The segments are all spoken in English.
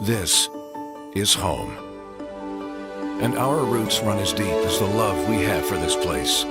This is home. And our roots run as deep as the love we have for this place.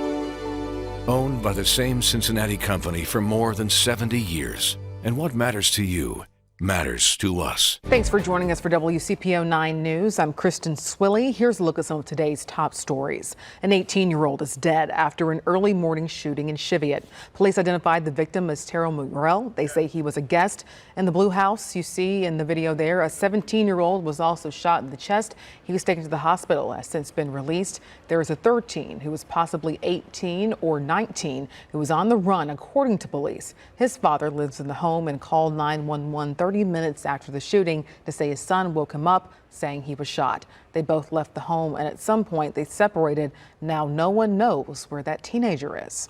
Owned by the same Cincinnati company for more than 70 years. And what matters to you matters to us. Thanks for joining us for WCPO 9 News. I'm Kristen Swilley. Here's a look at some of today's top stories. An 18-year-old is dead after an early morning shooting in Cheviot. Police identified the victim as Terrell Murrell. They say he was a guest in the blue house you see in the video there. A 17-year-old was also shot in the chest. He was taken to the hospital, has since been released. There is a third teen who was possibly 18 or 19 who was on the run, according to police. His father lives in the home and called 911 30 minutes after the shooting to say his son woke him up saying he was shot. They both left the home and at some point they separated. Now no one knows where that teenager is.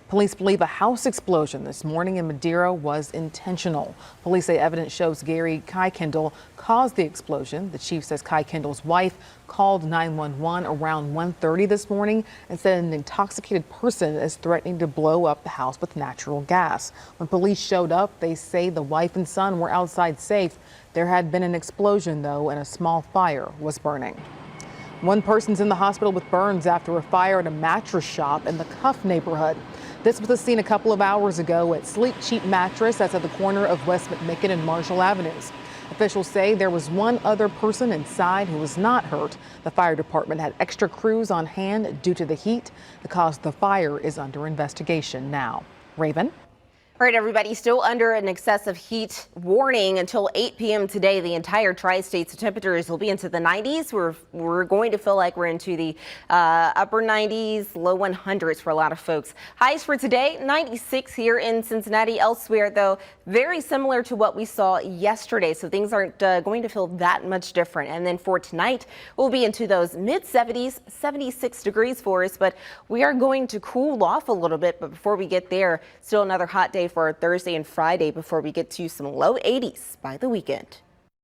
Police believe a house explosion this morning in Madeira was intentional. Police say evidence shows Gary Kuykendall caused the explosion. The chief says Kuykendall's wife called 911 around 1:30 this morning and said an intoxicated person is threatening to blow up the house with natural gas. When police showed up, they say the wife and son were outside safe. There had been an explosion, though, and a small fire was burning. One person's in the hospital with burns after a fire at a mattress shop in the Cuff neighborhood. This was seen a couple of hours ago at Sleep Cheap Mattress. That's at the corner of West McMicken and Marshall Avenues. Officials say there was one other person inside who was not hurt. The fire department had extra crews on hand due to the heat. The cause of the fire is under investigation now. Raven? All right, everybody, still under an excessive heat warning until 8 p.m. today. The entire tri-state, so temperatures will be into the 90s. We're going to feel like we're into the upper 90s, low 100s for a lot of folks. Highs for today, 96 here in Cincinnati. Elsewhere, though, very similar to what we saw yesterday. So things aren't going to feel that much different. And then for tonight, we'll be into those mid 70s, 76 degrees for us. But we are going to cool off a little bit. But before we get there, still another hot day for Thursday and Friday before we get to some low 80s by the weekend.